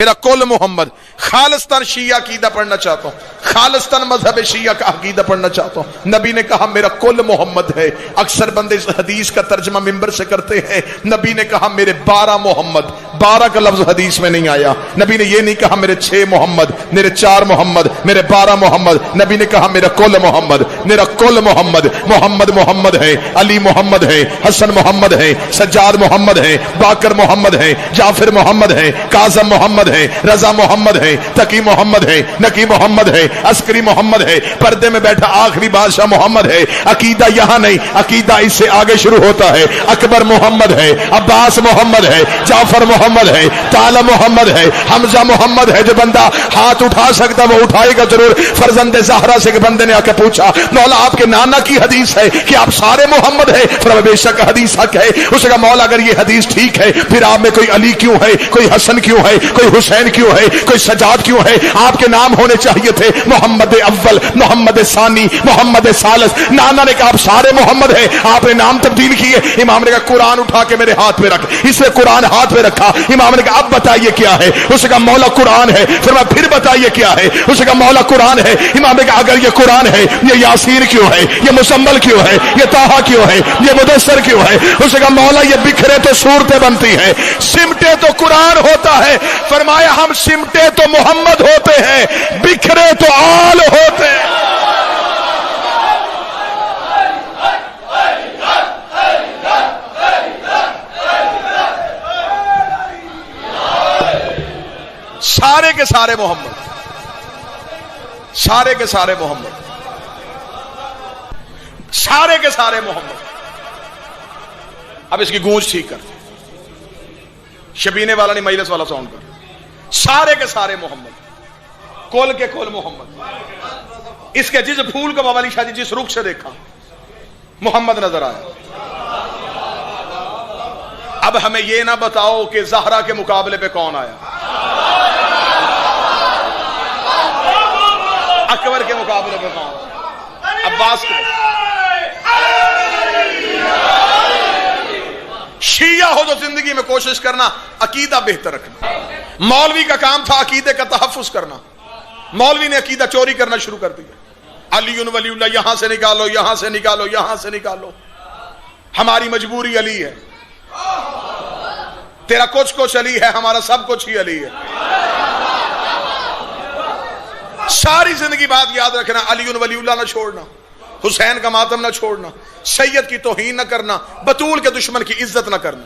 میرا کل محمد. خالصتاً شیعہ عقیدہ پڑھنا چاہتا ہوں, خالصتاً مذہب شیعہ کا عقیدہ پڑھنا چاہتا ہوں. نبی نے کہا میرا کل محمد ہے. اکثر بندے اس حدیث کا ترجمہ منبر سے کرتے ہیں. نبی نے کہا میرے 12 محمد. 12 کا لفظ حدیث میں نہیں آیا. نبی نے یہ نہیں کہا میرے 6 محمد, میرے 4 محمد, میرے 12 محمد. نبی نے کہا میرا کل محمد. میرا کل محمد. محمد محمد ہے, علی محمد ہے, حسن محمد ہے, سجاد محمد ہے, باکر محمد ہے, جعفر محمد ہے, کاظم محمد ہے, رضا محمد ہے, تقی محمد ہے, نقی محمد ہے, عسکری محمد ہے, پردے میں بیٹھا آخری بادشاہ محمد ہے. عقیدہ یہاں نہیں, عقیدہ اس سے آگے شروع ہوتا ہے. اکبر محمد ہے, عباس محمد ہے, جعفر محمد ہے, طالع محمد ہے, حمزہ محمد ہے. جو بندہ ہاتھ اٹھا سکتا وہ اٹھائے گا ضرور. فرزند زہرا سے بندے نے آ کے پوچھا مولا آپ کے نانا کی حدیث ہے کہ آپ سارے محمد ہے؟ فرمایا بے شک حدیث حق ہے. اس کا مولا اگر یہ حدیث ٹھیک ہے پھر آپ میں کوئی علی کیوں ہے, کوئی حسن کیوں ہے, کوئی حسین کیوں ہے, کوئی سجاد کیوں ہے؟ آپ کے نام ہونے چاہیے تھے محمد اول, محمد ثانی, محمد ثالث. نانا نے کہا آپ سارے محمد ہیں, آپ نے نام تبدیل کیے. امام نے کہا قرآن اٹھا کے میرے ہاتھ میں رکھ. اس نے قرآن ہاتھ میں رکھا. امام نے کہا اب بتائیے کیا ہے؟ اس کا مولا قرآن ہے. پھر بتائیے کیا ہے؟ اس کا مولا قرآن ہے. امام نے کہا اگر یہ قرآن ہے یہ یاسین کیوں ہے, یہ مزمل کیوں ہے, یہ طٰہٰ کیوں ہے, یہ مدثر کیوں ہے؟ اس کا مولا یہ بکھرے تو صورتیں بنتی ہے, سمٹے تو قرآن ہوتا ہے. فرمایا ہم سمٹے تو محمد ہوتے ہیں, بکھرے تو آل ہوتے ہیں. سارے کے سارے محمد, سارے کے سارے محمد, سارے کے سارے محمد. اب اس کی گونج ٹھیک کر, شبینے والا نہیں مجلس والا ساؤنڈ کر. سارے کے سارے محمد, کول کے کول محمد. اس کے جس پھول کو بابا علی شاہ جی جس رخ سے دیکھا محمد نظر آیا. اب ہمیں یہ نہ بتاؤ کہ زہرا کے مقابلے پہ کون آیا, اکبر کے مقابلے پہ کون, عباس کے. شیعہ ہو تو زندگی میں کوشش کرنا عقیدہ بہتر رکھنا. مولوی کا کام تھا عقیدے کا تحفظ کرنا, مولوی نے عقیدہ چوری کرنا شروع کر دیا. علی ولی اللہ, یہاں سے نکالو, یہاں سے نکالو, یہاں سے نکالو. ہماری مجبوری علی ہے, تیرا کچھ علی ہے, ہمارا سب کچھ ہی علی ہے. ساری زندگی بات یاد رکھنا, علی ولی اللہ نہ چھوڑنا, حسین کا ماتم نہ چھوڑنا, سید کی توہین نہ کرنا, بطول کے دشمن کی عزت نہ کرنا.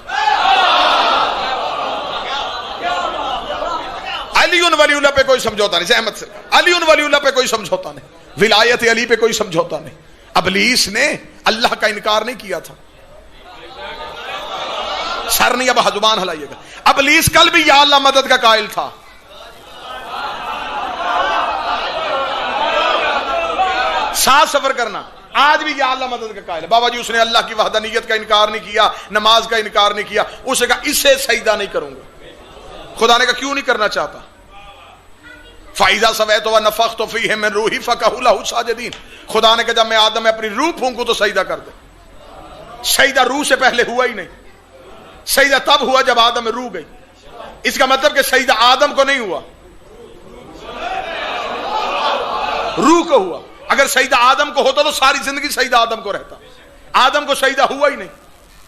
علی ولی اللہ پہ کوئی سمجھوتا نہیں, زحمت سے علی ولی اللہ پہ کوئی سمجھوتا نہیں, ولایت علی پہ کوئی سمجھوتا نہیں. ابلیس نے اللہ کا انکار نہیں کیا تھا. سر نہیں, اب زبان ہلائیے گا. ابلیس کل بھی یا اللہ مدد کا قائل تھا. ساتھ سفر کرنا, آج بھی یا اللہ مدد کا قائل ہے. بابا جی اس نے اللہ کی وحدانیت کا انکار نہیں کیا, نماز کا انکار نہیں کیا. اس نے کہا اسے سجدہ نہیں کروں گا. خدا نے کہا کیوں نہیں کرنا چاہتا؟ فَإِذَا سَوَيْتُ وَنَفَخْتُ فِيهِ مِن رُوحِي فَقَعُوا لَهُ سَاجِدِينَ. خدا نے کہا جب میں آدم میں اپنی روح پھونکوں تو سجدہ کر دے. سجدہ روح سے پہلے ہوا ہی نہیں, سجدہ تب ہوا جب آدم میں روح گئی. اس کا مطلب کہ سجدہ آدم کو نہیں ہوا, روح کو ہوا. اگر سجدہ آدم کو ہوتا تو ساری زندگی سجدہ آدم کو رہتا. آدم کو سجدہ ہوا ہی نہیں.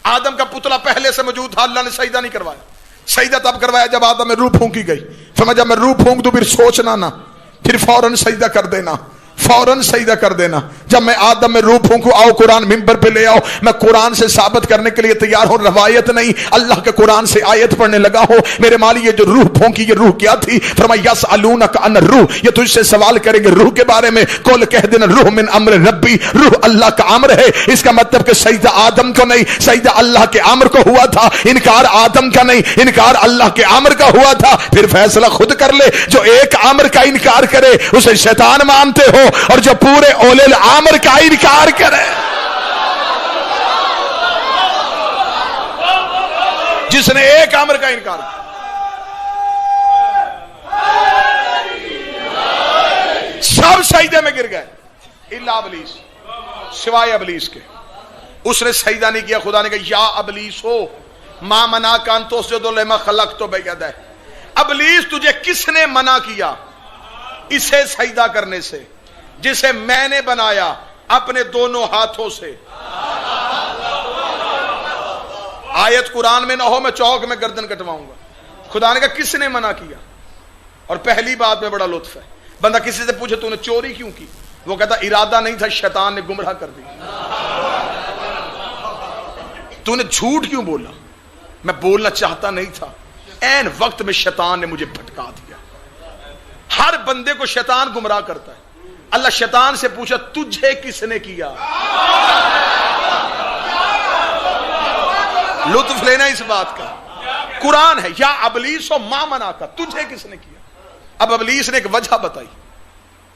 آدم کا پتلا پہلے سے موجود تھا, اللہ نے سجدہ نہیں کروایا. سجدہ تب کروایا جب آدم میں روح پھونکی گئی. فرمایا جب میں روح پھونک دوں پھر سوچنا نہ, پھر فوراً سجدہ کر دینا, فوراً سجدہ کر دینا. جب میں آدم میں روح پھونکوں, آؤ قرآن منبر پہ لے آؤ, میں قرآن سے ثابت کرنے کے لیے تیار ہوں. روایت نہیں, اللہ کے قرآن سے آیت پڑھنے لگا ہو. میرے مالی یہ جو روح پھونکی یہ روح کیا تھی؟ فرمایا یسألونک عن الروح, یہ تجھ سے سوال کریں گے روح کے بارے میں. قل کہہ دینا روح من امر ربی, روح اللہ کا امر ہے. اس کا مطلب کہ سجدہ آدم کو نہیں, سجدہ اللہ کے امر کو ہوا تھا. انکار آدم کا نہیں, انکار اللہ کے امر کا ہوا تھا. پھر فیصلہ خود کر لے, جو ایک امر کا انکار کرے اسے شیطان مانتے ہو, اور جو پورے اولے الامر کا انکار کرے, جس نے ایک امر کا انکار کیا. سب سجدے میں گر گئے الا ابلیس, سوائے ابلیس کے. اس نے سجدہ نہیں کیا. خدا نے کہا یا ابلیس ہو ما منعک ان تسجد لما خلقت بیدی, ابلیس تجھے کس نے منع کیا اسے سجدہ کرنے سے جسے میں نے بنایا اپنے دونوں ہاتھوں سے؟ آیت قرآن میں نہ ہو میں چوک میں گردن کٹواؤں گا. خدا نے کہا کس نے منع کیا؟ اور پہلی بات میں بڑا لطف ہے. بندہ کسی سے پوچھے تو نے چوری کیوں کی؟ وہ کہتا ارادہ نہیں تھا، شیطان نے گمراہ کر دی. تو نے جھوٹ کیوں بولا؟ میں بولنا چاہتا نہیں تھا، این وقت میں شیطان نے مجھے بھٹکا دیا. ہر بندے کو شیطان گمراہ کرتا ہے. اللہ شیطان سے پوچھا تجھے کس نے کیا؟ لطف لینا اس بات کا. قرآن ہے یا ابلیس و ما منع کا، تجھے کس نے کیا؟ اب ابلیس نے ایک وجہ بتائی.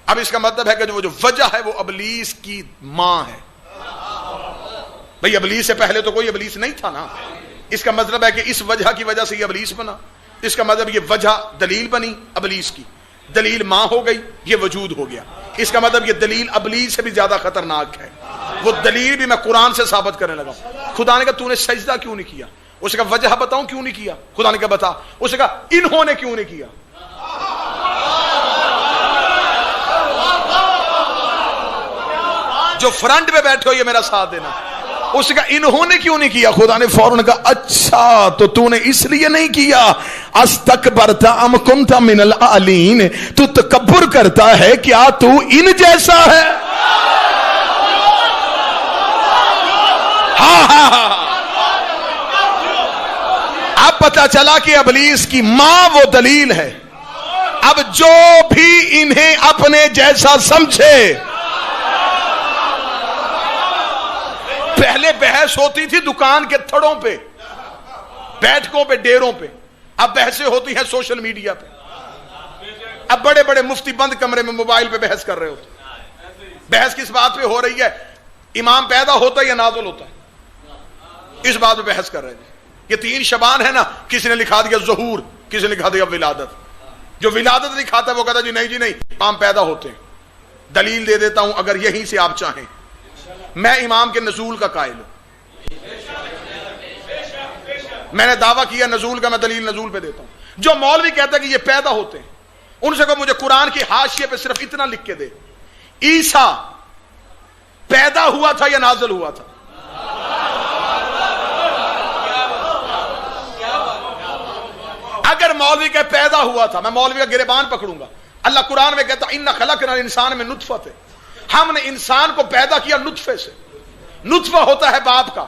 اب اس کا مطلب ہے کہ جو وجہ ہے وہ ابلیس کی ماں ہے. بھئی ابلیس سے پہلے تو کوئی ابلیس نہیں تھا نا. اس کا مطلب ہے کہ اس وجہ کی وجہ سے یہ ابلیس بنا. اس کا مطلب یہ وجہ دلیل بنی ابلیس کی، دلیل ماں ہو گئی، یہ وجود ہو گیا. اس کا مطلب یہ دلیل ابلیس سے بھی زیادہ خطرناک ہے. وہ دلیل بھی میں قرآن سے ثابت کرنے لگا. خدا نے کہا تو نے سجدہ کیوں نہیں کیا؟ اس نے کہا وجہ بتاؤں کیوں نہیں کیا؟ خدا نے کہا بتا. اس نے کہا انہوں نے کیوں نہیں کیا؟ جو فرنٹ پہ بیٹھے ہو یہ میرا ساتھ دینا. اس نے کہا انہوں نے کیوں نہیں کیا؟ خدا نے فوراً کہا اچھا تو نے اس لیے نہیں کیا. استکبرت ام کنت من العالین، تو تکبر کرتا ہے کیا تو ان جیسا ہے؟ ہاں. اب پتا چلا کہ ابلیس کی ماں وہ دلیل ہے. اب جو بھی انہیں اپنے جیسا سمجھے، پہلے بحث ہوتی تھی دکان کے تھڑوں پہ، بیٹھکوں پہ، ڈیروں پہ. اب بحثیں ہوتی ہیں سوشل میڈیا پہ. اب بڑے بڑے مفتی بند کمرے میں موبائل پہ بحث کر رہے ہوتے. بحث کس بات پہ ہو رہی ہے؟ امام پیدا ہوتا ہے یا نازل ہوتا ہے؟ اس بات پہ بحث کر رہے ہیں. یہ 3 شبان ہے نا، کسی نے لکھا دیا ظہور، کسی نے لکھا دیا ولادت. جو ولادت لکھاتا ہے وہ کہتا جی نہیں امام پیدا ہوتے ہیں. دلیل دے دیتا ہوں اگر یہیں سے آپ چاہیں. میں امام کے نزول کا قائل ہوں. میں نے دعویٰ کیا نزول کا، میں دلیل نزول پہ دیتا ہوں. جو مولوی کہتا ہے کہ یہ پیدا ہوتے ہیں، ان سے کہو مجھے قرآن کی حاشیے پہ صرف اتنا لکھ کے دے، عیسیٰ پیدا ہوا تھا یا نازل ہوا تھا؟ اگر مولوی کہ پیدا ہوا تھا، میں مولوی کا گریبان پکڑوں گا. اللہ قرآن میں کہتا اِنَّا خَلَقْنَا الْإِنسَانَ مِن نُطْفَةٍ، ہم نے انسان کو پیدا کیا نطفے سے. نطفہ ہوتا ہے باپ کا.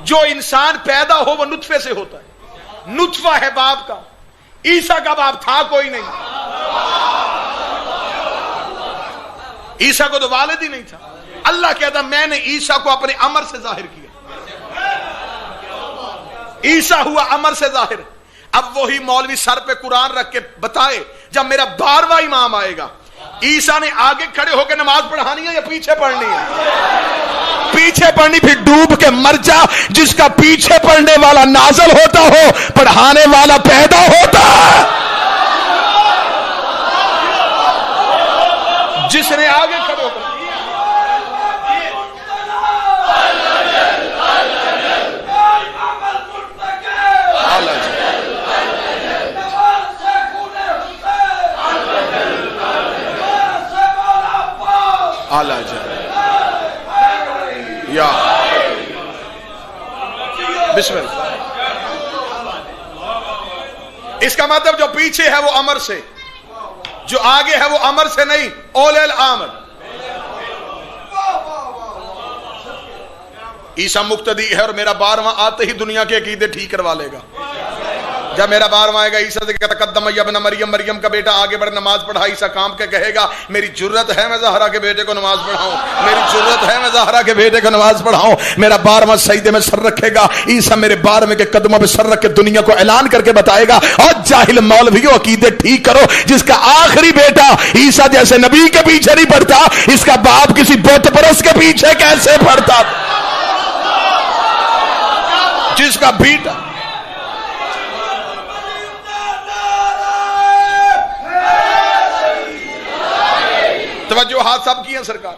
جو انسان پیدا ہو وہ نطفے سے ہوتا ہے. نطفہ ہے باپ کا. عیسیٰ کا باپ تھا کوئی نہیں. عیسیٰ کو تو والد ہی نہیں تھا. اللہ کہتا میں نے عیسیٰ کو اپنے امر سے ظاہر کیا. عیسیٰ ہوا امر سے ظاہر. اب وہی مولوی سر پہ قرآن رکھ کے بتائے جب میرا 12واں امام آئے گا، عیسیٰ نے آگے کھڑے ہو کے نماز پڑھانی ہے یا پیچھے پڑھنی ہے؟ پیچھے پڑھنی. پھر ڈوب کے مر جا. جس کا پیچھے پڑھنے والا نازل ہوتا ہو، پڑھانے والا پیدا ہوتا ہے. جس نے آگے کھڑے ہو کر آلہ جائے یا بسم اللہ. اس کا مطلب جو پیچھے ہے وہ امر سے، جو آگے ہے وہ امر سے نہیں. اول الامر. عیسیٰ مقتدی ہے اور میرا 12واں آتے ہی دنیا کے عقیدے ٹھیک کروا لے گا. جب میرا 12واں آئے گا، عیسیٰ سے کہتا قدم یا ابن مریم، مریم کا بیٹا آگے بڑھ نماز پڑھا. عیسیٰ کام کے کہے گا میری جرت ہے میں زہرا کے بیٹے کو نماز پڑھاؤں، میری جرت ہے میں زہرا کے بیٹے کو نماز پڑھاؤں. میرا 12واں سجدے میں سر رکھے گا. عیسیٰ میرے 12ویں کے قدموں پہ سر رکھ کے دنیا کو اعلان کر کے بتائے گا اور جاہل مولویوں عقیدے ٹھیک کرو. جس کا آخری بیٹا عیسیٰ جیسے نبی کے پیچھے نہیں پڑتا، اس کا باپ کسی بت پرست کے پیچھے کیسے پڑتا؟ جس کا بیٹا توجہ ہاتھ سب کی ہیں سرکار.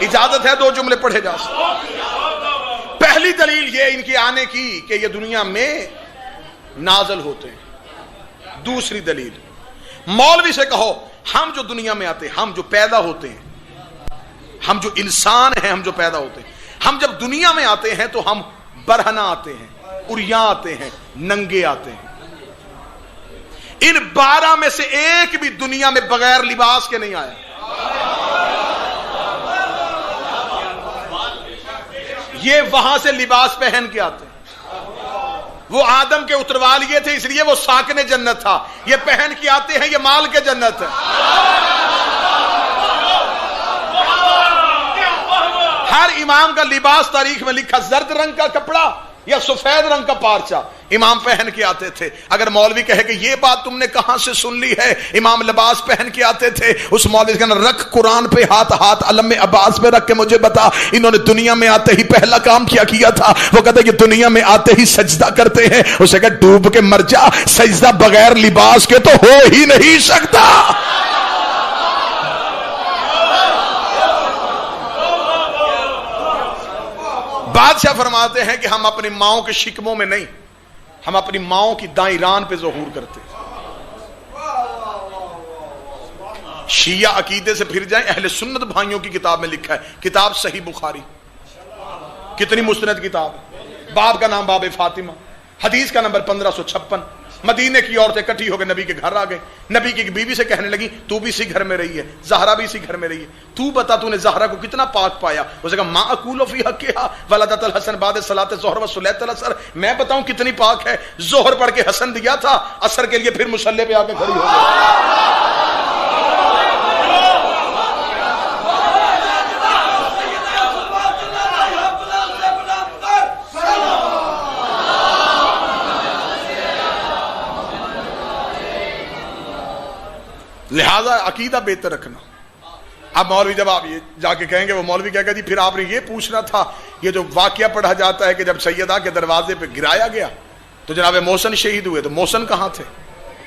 اجازت ہے 2 جملے پڑھے جا سکتے. پہلی دلیل یہ ان کے آنے کی کہ یہ دنیا میں نازل ہوتے ہیں. دوسری دلیل، مولوی سے کہو ہم جو دنیا میں آتے ہیں، ہم جو پیدا ہوتے ہیں، ہم جو انسان ہیں، ہم جو پیدا ہوتے ہیں، ہم جب دنیا میں آتے ہیں تو ہم برہنہ آتے ہیں، عریاں آتے ہیں، ننگے آتے ہیں. ان 12 میں سے ایک بھی دنیا میں بغیر لباس کے نہیں آیا. یہ وہاں سے لباس پہن کے آتے ہیں. وہ آدم کے اتروالیے تھے، اس لیے وہ ساکن جنت تھا. یہ پہن کے آتے ہیں، یہ مال کے جنت ہے. ہر امام کا لباس تاریخ میں لکھا، زرد رنگ کا کپڑا یا سفید رنگ کا پارچہ امام پہن کے آتے تھے. اگر مولوی کہے کہ یہ بات تم نے کہاں سے سن لی ہے، امام لباس پہن کے آتے تھے، اس مولوی سے کہنا رکھ قرآن پہ ہاتھ علم عباس پہ رکھ کے مجھے بتا انہوں نے دنیا میں آتے ہی پہلا کام کیا تھا. وہ کہتے کہ دنیا میں آتے ہی سجدہ کرتے ہیں. اسے کہ ڈوب کے مر جا، سجدہ بغیر لباس کے تو ہو ہی نہیں سکتا. بادشاہ فرماتے ہیں کہ ہم اپنی ماؤں کے شکموں میں نہیں، ہم اپنی ماؤں کی دائیں ران پہ ظہور کرتے ہیں. شیعہ عقیدے سے پھر جائیں، اہل سنت بھائیوں کی کتاب میں لکھا ہے، کتاب صحیح بخاری، کتنی مستند کتاب، باب کا نام باب فاطمہ، حدیث کا نمبر 1556. مدینے کی عورتیں اکٹھی ہو کے نبی کے گھر آ گئے. نبی کی بیوی سے کہنے لگی تو بھی اسی گھر میں رہی ہے، زہرا بھی اسی گھر میں رہی ہے، تو بتا تو نے زہرا کو کتنا پاک پایا. اسے کہا ما اقول فی حقھا ولدت الحسن بعد صلاۃ الظہر وصلیت العصر، میں بتاؤں کتنی پاک ہے. ظہر پڑھ کے حسن دیا تھا، عصر کے لیے پھر مصلی پہ آ کے کھڑی ہو گئی. لہذا عقیدہ بہتر رکھنا. اب مولوی جب آپ یہ جا کے کہیں گے، وہ مولوی کہے گا جی پھر آپ نے یہ پوچھنا تھا، یہ جو واقعہ پڑھا جاتا ہے کہ جب سیدہ کے دروازے پہ گرایا گیا تو جناب محسن شہید ہوئے، تو محسن کہاں تھے؟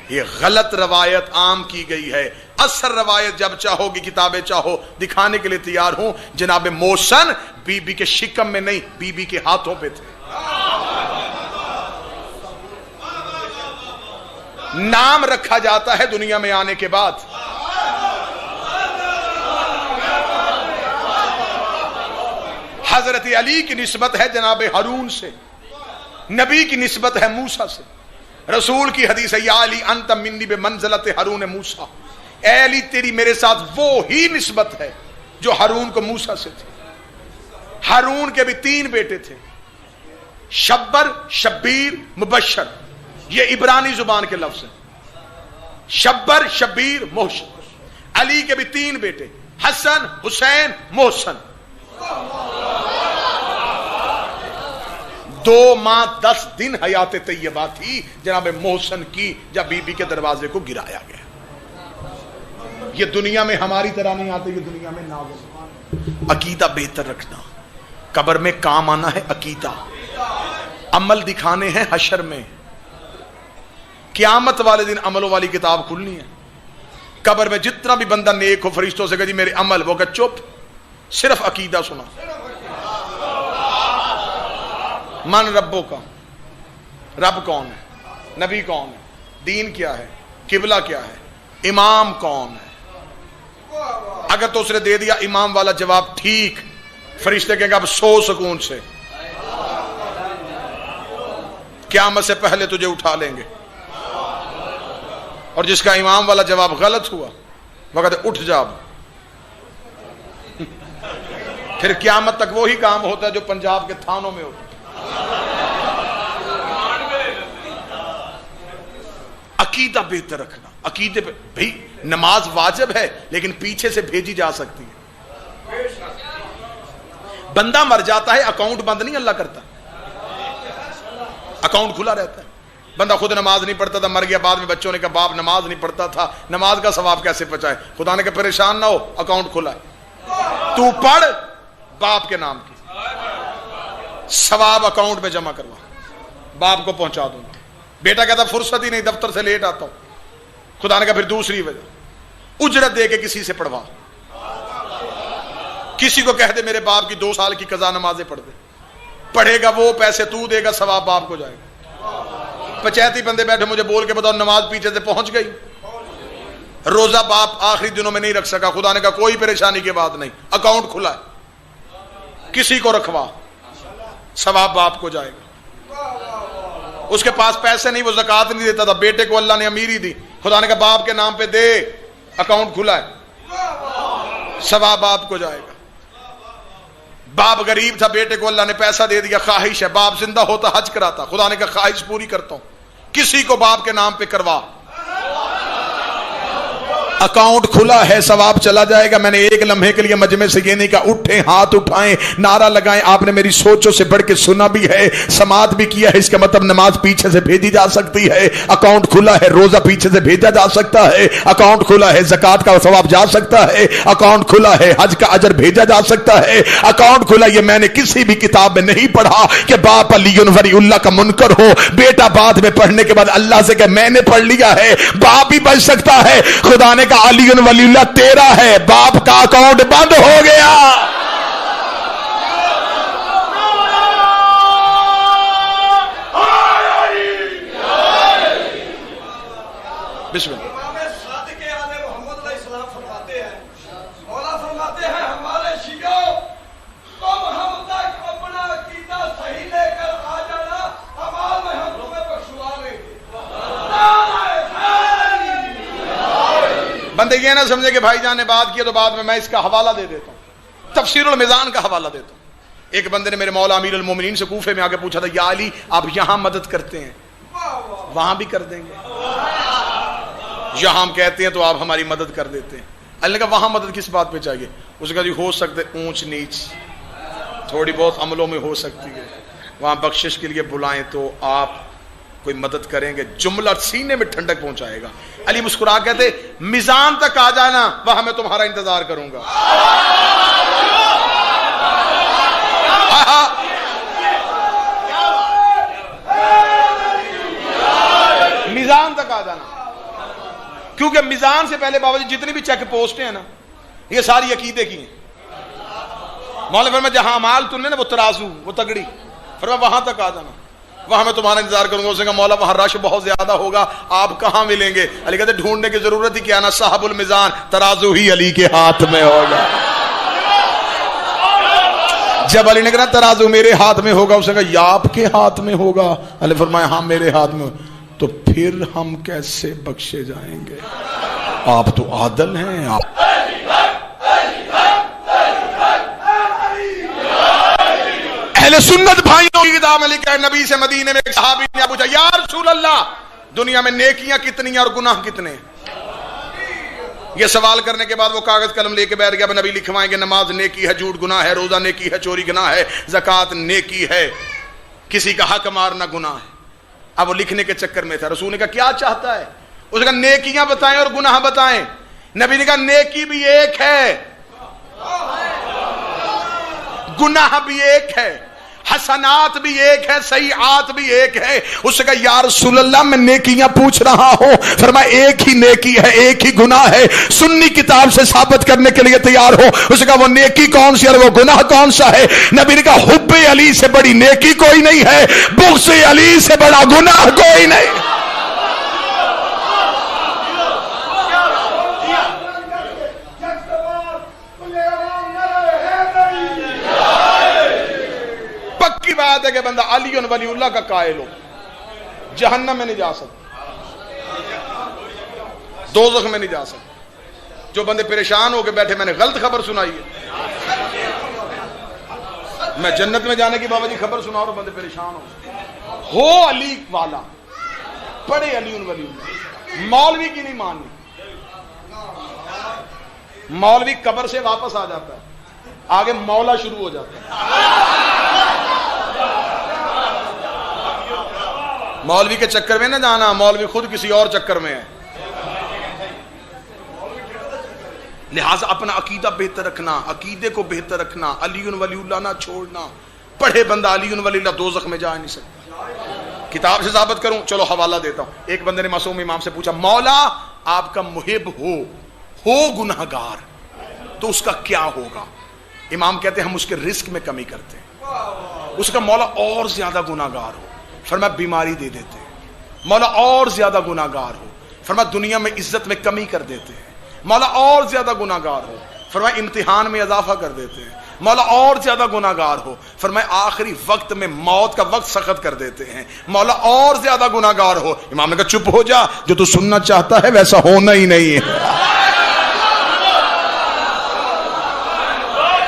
یہ غلط روایت عام کی گئی ہے. اصل روایت جب چاہو گی کتابیں چاہو دکھانے کے لیے تیار ہوں، جناب محسن بی بی کے شکم میں نہیں، بی بی کے ہاتھوں پہ تھے. نام رکھا جاتا ہے دنیا میں آنے کے بعد. حضرت علی کی نسبت ہے جناب ہارون سے، نبی کی نسبت ہے موسیٰ سے. رسول کی حدیث ہے یا علی انت منی بمنزلت ہارون موسیٰ، اے علی تیری میرے ساتھ وہ ہی نسبت ہے جو ہارون کو موسیٰ سے تھی. ہارون کے بھی 3 بیٹے تھے، شبر، شبیر، مبشر. یہ عبرانی زبان کے لفظ ہیں، شبر، شبیر، محسن. علی کے بھی 3 بیٹے، حسن، حسین، محسن. 2 ماہ 10 دن حیات طیبہ تھی جناب محسن کی جب بی بی کے دروازے کو گرایا گیا. یہ دنیا میں ہماری طرح نہیں آتے، یہ دنیا میں نازل. عقیدہ بہتر رکھنا، قبر میں کام آنا ہے عقیدہ. عمل دکھانے ہیں حشر میں، قیامت والے دن عملوں والی کتاب کھلنی ہے. قبر میں جتنا بھی بندہ نیک ہو، فرشتوں سے کہا جی میرے عمل، وہ کہ چپ، صرف عقیدہ سنا. من ربوں کا، رب کون ہے، نبی کون ہے، دین کیا ہے، قبلہ کیا ہے، امام کون ہے. اگر تو اس نے دے دیا امام والا جواب ٹھیک، فرشتے کہیں گے اب سو سکون سے، قیامت سے پہلے تجھے اٹھا لیں گے. اور جس کا امام والا جواب غلط ہوا وہ کہتے اٹھ جا. پھر قیامت تک وہی کام ہوتا ہے جو پنجاب کے تھانوں میں ہوتا ہے. عقیدہ بہتر رکھنا. عقیدے پہ بھئی نماز واجب ہے لیکن پیچھے سے بھیجی جا سکتی ہے. بندہ مر جاتا ہے، اکاؤنٹ بند نہیں اللہ کرتا، اکاؤنٹ کھلا رہتا ہے. بندہ خود نماز نہیں پڑھتا تھا، مر گیا، بعد میں بچوں نے کہا باپ نماز نہیں پڑھتا تھا، نماز کا ثواب کیسے پہنچائے؟ خدا نے کہا پریشان نہ ہو، اکاؤنٹ کھلا ہے، تو پڑھ باپ کے نام کی، ثواب اکاؤنٹ میں جمع کروا، باپ کو پہنچا دوں گا. بیٹا کہتا فرصت ہی نہیں، دفتر سے لیٹ آتا ہوں. خدا نے کہا پھر دوسری وجہ، اجرت دے کے کسی سے پڑھوا. کسی کو کہہ دے میرے باپ کی 2 سال کی قضا نمازیں پڑھ دے. پڑھے گا وہ، پیسے تو دے گا، ثواب باپ کو جائے گا۔ پنچایتی بندے بیٹھے مجھے بول کے بتاؤ نماز پیچھے سے پہنچ گئی، روزہ باپ آخری دنوں میں نہیں رکھ سکا، خدا نے کہا کوئی پریشانی کی بات نہیں، اکاؤنٹ کھلا ہے، کسی کو رکھوا، ثواب باپ کو جائے گا۔ اس کے پاس پیسے نہیں، وہ زکات نہیں دیتا تھا، بیٹے کو اللہ نے امیری دی، خدا نے کہا باپ کے نام پہ دے، اکاؤنٹ کھلا ہے، ثواب باپ کو جائے گا۔ باپ غریب تھا، بیٹے کو اللہ نے پیسہ دے دیا، خواہش ہے باپ زندہ ہوتا حج کراتا، خدا نے کہا خواہش پوری کرتا ہوں، کسی کو باپ کے نام پہ کروا، اکاؤنٹ کھلا ہے، ثواب چلا جائے گا۔ میں نے ایک لمحے کے لیے مجمع سے یہ نہیں کہا اٹھیں ہاتھ اٹھائیں نعرہ لگائیں، آپ نے میری سوچوں سے بڑھ کے سنا بھی ہے، سماعت بھی کیا ہے، اس کا مطلب نماز پیچھے سے بھیجی جا سکتی ہے، اکاؤنٹ کھلا ہے، روزہ پیچھے سے بھیجا جا سکتا ہے، اکاؤنٹ کھلا ہے، زکات کا ثواب جا سکتا ہے، اکاؤنٹ کھلا ہے، حج کا اجر بھیجا جا سکتا ہے، اکاؤنٹ کھلا۔ یہ میں نے کسی بھی کتاب میں نہیں پڑھا کہ باپ علی ولی اللہ کا منکر ہو، بیٹا بعد میں پڑھنے کے بعد اللہ سے کہ میں نے پڑھ لیا ہے، باپ بھی بچ سکتا ہے۔ خدا نے علی ولی اللہ تیرا ہے، باپ کا اکاؤنٹ بند ہو گیا۔ بسم اللہ۔ بندے یہ نہ سمجھے کہ بھائی جان نے بات کی تو بعد میں اس کا حوالہ دے دیتا ہوں، تفسیر المیزان کا حوالہ دیتا ہوں۔ ایک بندے نے میرے مولا امیر المومنین سے کوفے میں آ کے پوچھا تھا، یا علی آپ یہاں مدد کرتے ہیں، وہاں بھی کر دیں گے؟ یہاں ہم کہتے ہیں تو آپ ہماری مدد کر دیتے ہیں۔ اللہ نے کہا وہاں مدد کس بات پہ چاہیے؟ اس نے کہا جی ہو سکتے اونچ نیچ تھوڑی بہت عملوں میں ہو سکتی ہے، وہاں بخشش کے لیے بلائیں تو آپ کوئی مدد کریں گے، جملہ سینے میں ٹھنڈک پہنچائے گا۔ علی مسکرا کہتے میزان تک آ جانا، وہاں میں تمہارا انتظار کروں گا۔ میزان تک آ جانا، کیونکہ میزان سے پہلے بابا جی جتنی بھی چیک پوسٹیں ہیں نا یہ ساری عقیدے کی ہیں۔ مولا فرمایا جہاں مال تم نے نا وہ ترازو وہ تگڑی، فرمایا وہاں تک آ جانا، وہاں میں تمہارا انتظار کروں گا۔ اس نے کہا مولا وہاں رش بہت زیادہ ہوگا، آپ کہاں ملیں گے؟ علی کہتے ڈھونڈنے کی ضرورت ہی کیا نا، صاحب المیزان ترازو ہی علی کے ہاتھ میں ہوگا۔ جب علی نے کہا ترازو میرے ہاتھ میں ہوگا، اس نے کہا یا آپ کے ہاتھ میں ہوگا؟ علی فرمایا ہاں میرے ہاتھ میں، تو پھر ہم کیسے بخشے جائیں گے؟ آپ تو عادل ہیں۔ آپ اہل سنت بھائیوں کی کتاب میں لکھا ہے، نبی سے مدینے میں ایک صحابی نے پوچھا یا رسول اللہ دنیا میں نیکیاں کتنی ہیں اور گناہ کتنے؟ یہ سوال کرنے کے بعد وہ کاغذ قلم لے کے بیٹھ گیا، نبی لکھوائیں گے نماز نیکی ہے، جھوٹ گناہ ہے، روزہ نیکی ہے، چوری گناہ ہے، زکات نیکی ہے، کسی کا حق مارنا گناہ ہے۔ اب وہ لکھنے کے چکر میں تھا، رسول نے کہا کیا چاہتا ہے؟ اس نے کہا نیکیاں بتائیں اور گناہ بتائیں۔ نبی نے کہا نیکی بھی ایک ہے، گناہ بھی ایک ہے، حسنات بھی ایک ہے، سیئات بھی ایک ہے۔ اس نے کہا یا رسول اللہ میں نیکیاں پوچھ رہا ہوں۔ فرمایا ایک ہی نیکی ہے، ایک ہی گناہ ہے، سنی کتاب سے ثابت کرنے کے لیے تیار ہو؟ اس نے کہا وہ نیکی کون سی اور وہ گناہ کون سا ہے؟ نبی نے کہا حب علی سے بڑی نیکی کوئی نہیں ہے، بغض علی سے بڑا گناہ کوئی نہیں۔ پکی بات ہے کہ بندہ علی ولی اللہ کا قائل ہو جہنم میں نہیں جا سکتا، دوزخ میں نہیں جا سکتا۔ جو بندے پریشان ہو کے بیٹھے میں نے غلط خبر سنائی ہے، میں جنت میں جانے کی بابا جی خبر سنا اور بندے پریشان ہو علی والا، پڑھے علی ولی اللہ، مولوی کی نہیں ماننی۔ مولوی قبر سے واپس آ جاتا ہے، آگے مولا شروع ہو جاتا ہے۔ مولوی کے چکر میں نہ جانا، مولوی خود کسی اور چکر میں ہے۔ لہٰذا اپنا عقیدہ بہتر رکھنا، عقیدے کو بہتر رکھنا، علی ولی اللہ نہ چھوڑنا۔ پڑھے بندہ علی ولی اللہ دوزخ میں جا نہیں سکتا۔ کتاب سے ثابت کروں، چلو حوالہ دیتا ہوں۔ ایک بندے نے معصوم امام سے پوچھا مولا آپ کا محب ہو گناہگار تو اس کا کیا ہوگا؟ امام کہتے ہیں ہم اس کے رزق میں کمی کرتے ہیں، اس کا مولا اور زیادہ گناہگار ہو، فرمایا بیماری دے دیتے ہیں۔ مولا اور زیادہ گناہگار ہو، فرمایا دنیا میں عزت میں کمی کر دیتے ہیں۔ مولا اور زیادہ گناہگار ہو، فرمایا امتحان میں اضافہ کر دیتے ہیں۔ مولا اور زیادہ گناہگار ہو، فرمایا آخری وقت میں موت کا وقت سخت کر دیتے ہیں۔ مولا اور زیادہ گناہگار ہو، امام نے کہا چپ ہو جا، جو تو سننا چاہتا ہے ویسا ہونا ہی نہیں ہے۔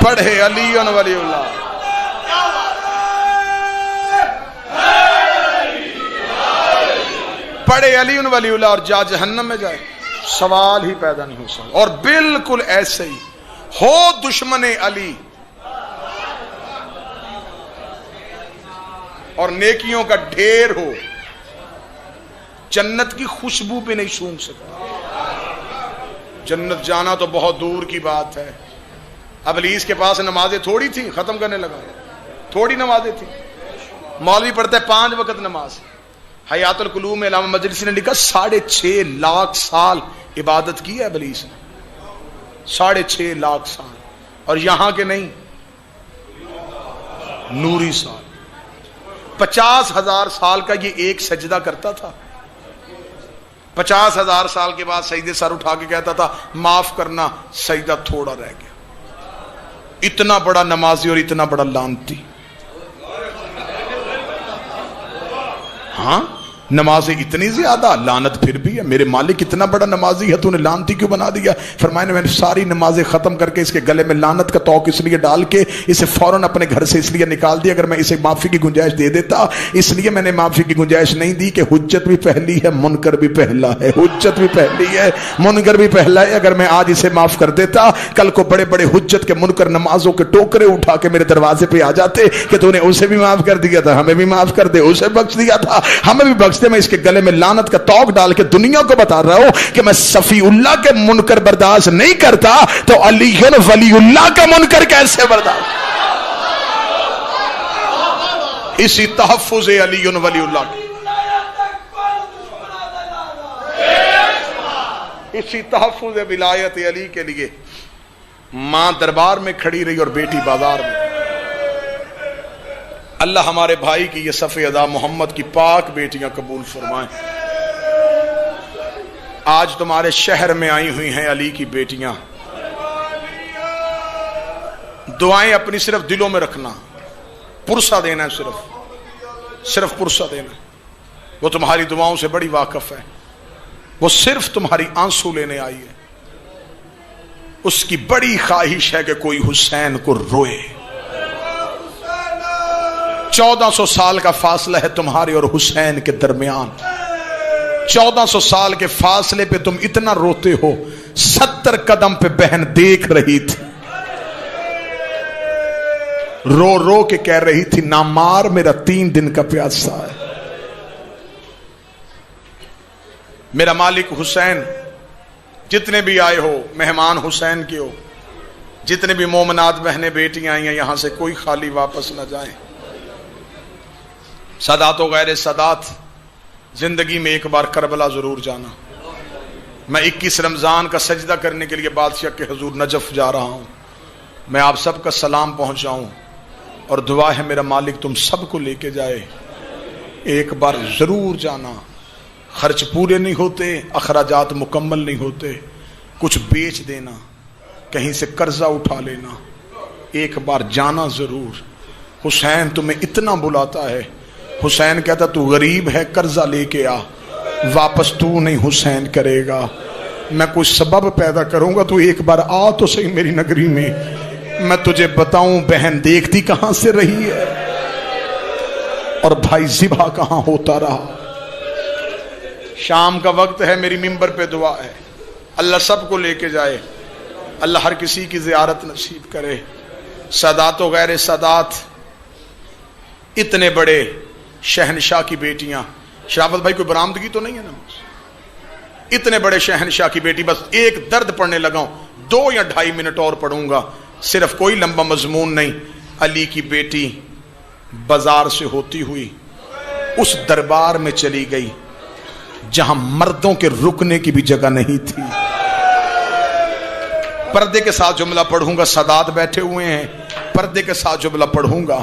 پڑھے علی ولی اللہ، پڑھے علی ولی اللہ اور جا جہنم میں جائے، سوال ہی پیدا نہیں ہو سکتا۔ اور بالکل ایسے ہی ہو دشمن علی اور نیکیوں کا ڈھیر ہو، جنت کی خوشبو بھی نہیں سونگھ سکتا۔ جنت جانا تو بہت دور کی بات ہے۔ ابلیس کے پاس نمازیں تھوڑی تھی، ختم کرنے لگا، تھوڑی نمازیں تھی۔ مولوی پڑھتے 5 وقت نماز۔ حیات القلوب میں علامہ مجلسی نے لکھا 6.5 لاکھ سال عبادت کی ہے ابلیس نے، 6.5 لاکھ سال، اور یہاں کے نہیں نوری سال۔ 50,000 سال کا یہ ایک سجدہ کرتا تھا، 50,000 سال کے بعد سجدے سر اٹھا کے کہتا تھا معاف کرنا، سجدہ تھوڑا رہ گیا۔ اتنا بڑا نمازی اور اتنا بڑا لعنتی۔ ہاں نمازیں اتنی زیادہ، لعنت پھر بھی ہے۔ میرے مالک اتنا بڑا نمازی ہے، تو نے لعنتی کیوں بنا دیا؟ فرمایا میں نے ساری نمازیں ختم کر کے اس کے گلے میں لعنت کا توق اس لیے ڈال کے اسے فوراً اپنے گھر سے اس لیے نکال دیا، اگر میں اسے معافی کی گنجائش دے دیتا، اس لیے میں نے معافی کی گنجائش نہیں دی کہ حجت بھی پہلی ہے منکر بھی پہلا ہے، حجت بھی پہلی ہے منکر بھی پہلا ہے۔ اگر میں آج اسے معاف کر دیتا، کل کو بڑے بڑے حجت کے منکر نمازوں کے ٹوکرے اٹھا کے میرے دروازے پہ آ جاتے کہ تو نے اسے بھی معاف کر دیا تھا، ہمیں بھی معاف کر دے، اسے بخش دیا تھا، ہمیں بھی بخش دے۔ میں اس کے گلے میں لعنت کا توق ڈال کے دنیا کو بتا رہا ہوں کہ میں صفی اللہ کے منکر برداشت نہیں کرتا، تو علی ولی اللہ کا منکر کیسے برداشت؟ اسی تحفظ علی ولی اللہ کی، اسی تحفظ ولایت علی کے لیے ماں دربار میں کھڑی رہی اور بیٹی بازار میں۔ اللہ ہمارے بھائی کی یہ صف ادا محمد کی پاک بیٹیاں قبول فرمائیں۔ آج تمہارے شہر میں آئی ہوئی ہیں علی کی بیٹیاں، دعائیں اپنی صرف دلوں میں رکھنا، پرسہ دینا ہے، صرف پرسہ دینا۔ وہ تمہاری دعاؤں سے بڑی واقف ہے، وہ صرف تمہاری آنسو لینے آئی ہے۔ اس کی بڑی خواہش ہے کہ کوئی حسین کو روئے۔ 1400 سال کا فاصلہ ہے تمہارے اور حسین کے درمیان، 1400 سال کے فاصلے پہ تم اتنا روتے ہو۔ 70 قدم پہ بہن دیکھ رہی تھی، رو رو کے کہہ رہی تھی نہ مار، میرا 3 دن کا پیاسا ہے۔ میرا مالک حسین، جتنے بھی آئے ہو مہمان حسین کے ہو، جتنے بھی مومنات بہنیں بیٹیاں آئی ہیں، یہاں سے کوئی خالی واپس نہ جائیں۔ سادات و غیر سادات، زندگی میں ایک بار کربلا ضرور جانا۔ میں 21 رمضان کا سجدہ کرنے کے لیے بادشاہ کے حضور نجف جا رہا ہوں۔ میں آپ سب کا سلام پہنچاؤں اور دعا ہے میرا مالک تم سب کو لے کے جائے، ایک بار ضرور جانا۔ خرچ پورے نہیں ہوتے، اخراجات مکمل نہیں ہوتے، کچھ بیچ دینا، کہیں سے قرضہ اٹھا لینا، ایک بار جانا ضرور۔ حسین تمہیں اتنا بلاتا ہے۔ حسین کہتا تو غریب ہے، قرضہ لے کے آ، واپس تو نہیں حسین کرے گا، میں کوئی سبب پیدا کروں گا، تو ایک بار آ تو صحیح میری نگری میں، میں تجھے بتاؤں بہن دیکھتی کہاں سے رہی ہے اور بھائی ذبح کہاں ہوتا رہا۔ شام کا وقت ہے، میری ممبر پہ دعا ہے، اللہ سب کو لے کے جائے، اللہ ہر کسی کی زیارت نصیب کرے۔ سادات و غیر سادات، اتنے بڑے شہنشاہ کی بیٹیاں، شرافت بھائی کوئی برآمدگی تو نہیں ہے نا؟ اتنے بڑے شہنشاہ کی بیٹی، بس ایک درد پڑھنے لگا ہوں، 2 یا 2.5 منٹ اور پڑھوں گا، صرف کوئی لمبا مضمون نہیں۔ علی کی بیٹی بازار سے ہوتی ہوئی اس دربار میں چلی گئی جہاں مردوں کے رکنے کی بھی جگہ نہیں تھی۔ پردے کے ساتھ جملہ پڑھوں گا، سادات بیٹھے ہوئے ہیں، پردے کے ساتھ جملہ پڑھوں گا۔